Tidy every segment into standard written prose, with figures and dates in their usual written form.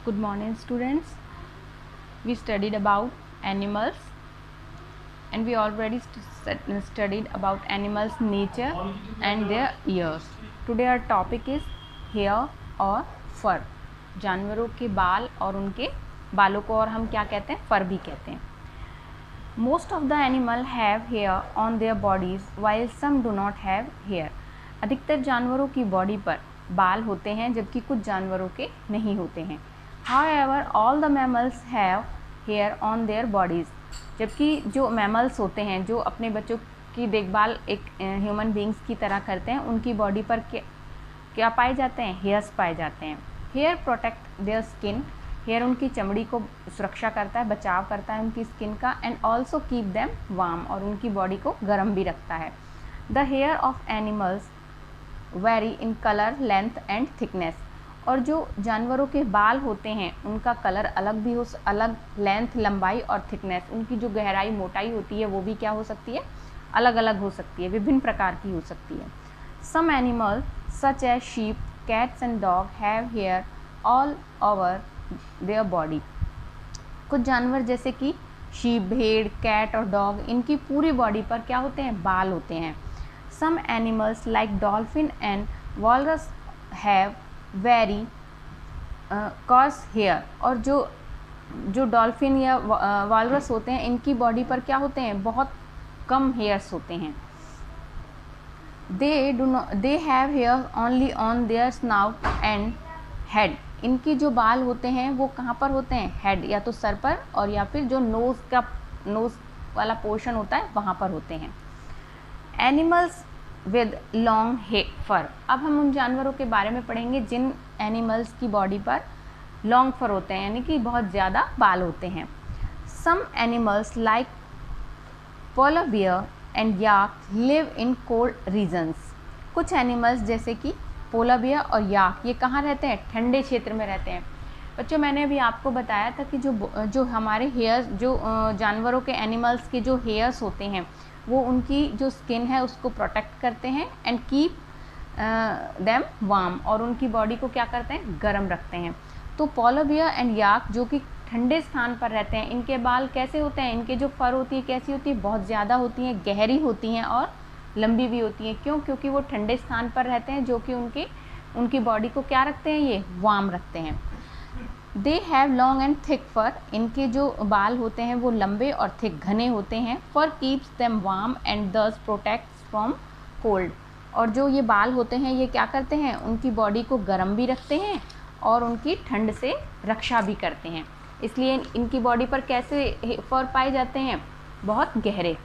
Good morning, students. We studied about animals and we already studied about animals' nature and their ears. Today our topic is hair और fur. जानवरों के बाल और उनके बालों को और हम क्या कहते हैं, फर भी कहते हैं. Most of the animal have hair on their bodies while some do not have hair. अधिकतर जानवरों की बॉडी पर बाल होते हैं जबकि कुछ जानवरों के नहीं होते हैं. However, all the mammals have hair on their bodies. जबकि जो मैमल्स होते हैं जो अपने बच्चों की देखभाल एक ह्यूमन बींग्स की तरह करते हैं, उनकी बॉडी पर क्या पाए जाते हैं, हेयर्स पाए जाते हैं. Hair protect their skin. Hair उनकी चमड़ी को सुरक्षा करता है, बचाव करता है उनकी स्किन का. And also keep them warm, और उनकी बॉडी को गर्म भी रखता है. The hair of animals vary in colour, length and thickness. और जो जानवरों के बाल होते हैं उनका कलर अलग भी अलग, लेंथ लंबाई और थिकनेस, उनकी जो गहराई मोटाई होती है वो भी क्या हो सकती है, अलग अलग हो सकती है, विभिन्न प्रकार की हो सकती है. Some animal such as sheep, cats and dog have hair all over their body. कुछ जानवर जैसे कि शीप, भेड़, कैट और डॉग, इनकी पूरी बॉडी पर क्या होते हैं, बाल होते हैं. Some animals like dolphin and walrus have very coarse hair. और जो डॉल्फिन या वॉलरस होते हैं इनकी बॉडी पर क्या होते हैं, बहुत कम हेयर्स होते हैं. They have here only on their snout and head. इनकी जो बाल होते हैं वो कहाँ पर होते हैं, हेड, या तो सर पर, और या फिर जो नोज़ वाला पोर्शन होता है वहाँ पर होते हैं. Animals with long fur. अब हम उन जानवरों के बारे में पढ़ेंगे जिन एनिमल्स की बॉडी पर लॉन्ग फर होते हैं, यानी कि बहुत ज़्यादा बाल होते हैं. Some animals like polar bear and yak live in cold regions. कुछ एनिमल्स जैसे कि पोलर बियर और याक, ये कहाँ रहते हैं, ठंडे क्षेत्र में रहते हैं. बच्चों, मैंने अभी आपको बताया था कि जो हमारे हेयर्स, जो जानवरों के एनिमल्स के जो हेयर्स होते हैं वो उनकी जो स्किन है उसको प्रोटेक्ट करते हैं एंड कीप देम वार्म, और उनकी बॉडी को क्या करते हैं, गर्म रखते हैं. तो पोलर बियर एंड याक जो कि ठंडे स्थान पर रहते हैं, इनके बाल कैसे होते हैं, इनके जो फर होती है कैसी होती है, बहुत ज़्यादा होती हैं, गहरी होती हैं और लंबी भी होती हैं. क्यों? क्योंकि वो ठंडे स्थान पर रहते हैं जो कि उनकी बॉडी को क्या रखते हैं, ये वार्म रखते हैं. They have long and thick fur. इनके जो बाल होते हैं वो लंबे और थिक, घने होते हैं. फर कीप्स देम वार्म एंड दस प्रोटेक्ट्स फ्रॉम कोल्ड. और जो ये बाल होते हैं ये क्या करते हैं, उनकी बॉडी को गर्म भी रखते हैं और उनकी ठंड से रक्षा भी करते हैं. इसलिए इनकी बॉडी पर कैसे फर पाए जाते हैं, बहुत गहरे.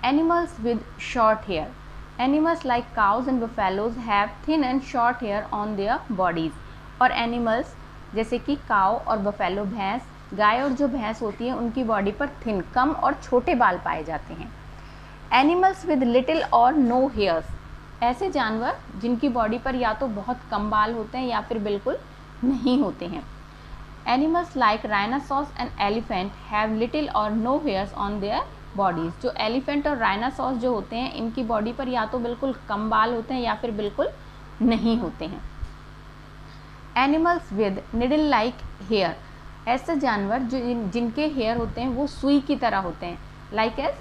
Animals with short hair. Animals like cows and buffaloes have thin and short hair on their bodies. और एनिमल्स जैसे कि काव और बफेलो, भैंस, गाय और जो भैंस होती है उनकी बॉडी पर थिन, कम और छोटे बाल पाए जाते हैं. Animals with little or no hairs. ऐसे जानवर जिनकी बॉडी पर या तो बहुत कम बाल होते हैं या फिर बिल्कुल नहीं होते हैं. Animals like rhinoceros and elephant have little or no hairs on their bodies. जो एलिफेंट और राइनासोर्स जो होते हैं इनकी बॉडी पर या तो बिल्कुल कम बाल होते हैं या फिर बिल्कुल नहीं होते हैं. Animals with needle like hair. ऐसे जानवर जिनके हेयर होते हैं वो सुई की तरह होते हैं, लाइक एज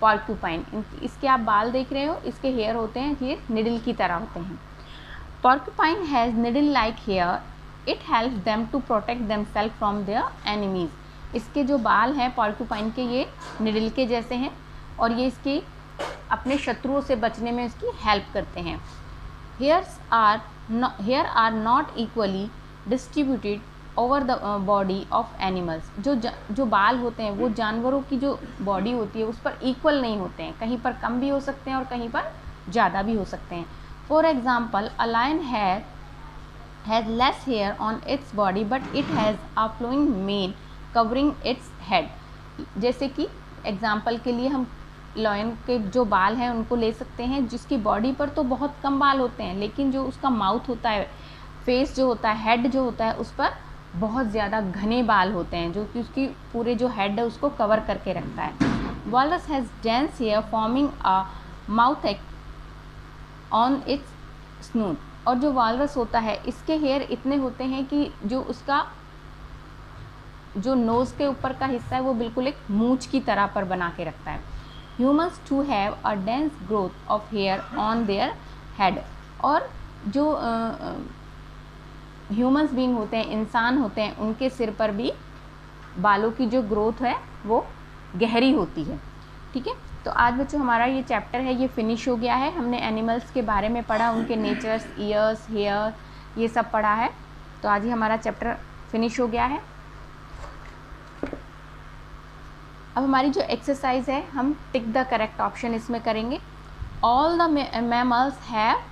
पॉर्क्यूपाइन. इसके आप बाल देख रहे हो, इसके हेयर होते हैं ये निडल की तरह होते हैं. Porcupine has needle like hair. It helps them to protect themselves from their enemies. इसके जो बाल हैं पॉर्क्यूपाइन के, ये निडल के जैसे हैं और ये इसकी अपने शत्रुओं से बचने में इसकी हेल्प करते हैं. Hair are not equally distributed over the body of animals. जो बाल होते हैं वो जानवरों की जो बॉडी होती है उस पर इक्वल नहीं होते हैं, कहीं पर कम भी हो सकते हैं और कहीं पर ज़्यादा भी हो सकते हैं. For example, a lion has less hair on its body but it has a flowing mane covering its head. जैसे कि एग्जाम्पल के लिए हम लायन के जो बाल हैं उनको ले सकते हैं, जिसकी बॉडी पर तो बहुत कम बाल होते हैं लेकिन जो उसका माउथ होता है, फेस जो होता है, हेड जो होता है, उस पर बहुत ज़्यादा घने बाल होते हैं जो कि उसकी पूरे जो हेड है उसको कवर करके रखता है. Walrus has dense hair forming a mouth on its snoot. और जो वालरस होता है इसके हेयर इतने होते हैं कि जो उसका जो नोज़ के ऊपर का हिस्सा है वो बिल्कुल एक मूंछ की तरह पर बना के रखता है। Humans too have a dense growth of hair on their head. और जो ह्यूमन्स बीइंग होते हैं, इंसान होते हैं, उनके सिर पर भी बालों की जो ग्रोथ है वो गहरी होती है। ठीक है, तो आज बच्चों हमारा ये चैप्टर है ये फिनिश हो गया है। हमने एनिमल्स के बारे में पढ़ा, उनके नेचर्स, ईयर्स, हेयर, ये सब पढ़ा है। तो आज ही हमारा चैप्टर फिनिश हो गया है। अब हमारी जो एक्सरसाइज है हम टिक द करेक्ट ऑप्शन इसमें करेंगे। All the mammals have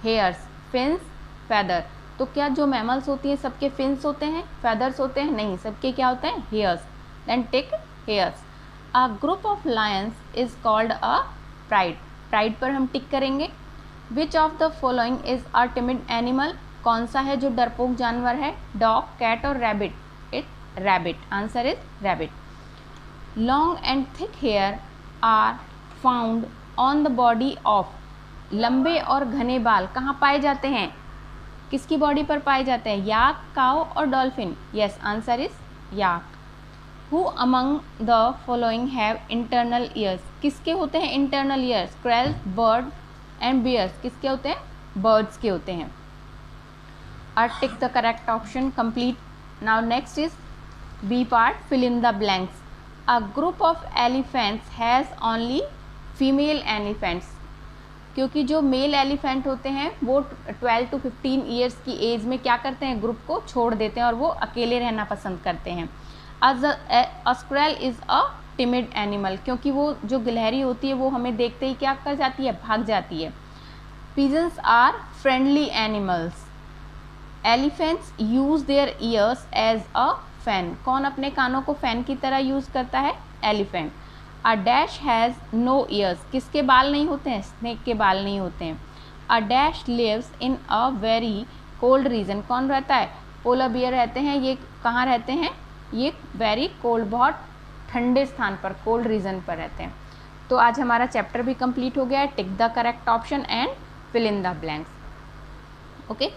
hairs, fins, feather. तो क्या जो मैमल्स होती हैं सबके फिन्स होते हैं, फेदर्स होते हैं? नहीं, सबके क्या होते हैं? Hairs. Then tick hairs. A group of lions is called a pride. Pride पर हम टिक करेंगे। Which of the following is a timid animal. कौन सा है जो डरपोक जानवर है? डॉग, कैट और rabbit? It rabbit. Answer is rabbit. Long and thick hair are found on the body of. लंबे और घने बाल कहाँ पाए जाते हैं? किसकी बॉडी पर पाए जाते हैं? याक, काऊ और dolphin? Yes, answer is yak. Who among the following have internal ears. किसके होते हैं internal ears? Squirrels, bird and bears. किसके होते हैं? बर्ड्स के होते हैं। Or tick the correct option complete. Now next is B part, fill in the blanks. A group of elephants has only female elephants. क्योंकि जो मेल एलिफेंट होते हैं वो 12 to 15 ईयर्स की एज में क्या करते हैं? ग्रुप को छोड़ देते हैं और वो अकेले रहना पसंद करते हैं। अ स्क्वेल इज़ अ टिमिड एनिमल, क्योंकि वो जो गिलहरी होती है वो हमें देखते ही क्या कर जाती है? भाग जाती है। Pigeons are friendly animals. Elephants use their ears as a fan. कौन अपने कानों को फैन की तरह यूज करता है? Elephant. A dash has no ears. किसके बाल नहीं होते हैं? स्नेक के बाल नहीं होते हैं। A dash lives in a very cold region. कौन रहता है? पोलर बियर रहते हैं। ये कहाँ रहते हैं? ये वेरी कोल्ड, बहुत ठंडे स्थान पर, कोल्ड रीजन पर रहते हैं। तो आज हमारा चैप्टर भी कंप्लीट हो गया है। Tick the correct option and fill in the blanks. Okay.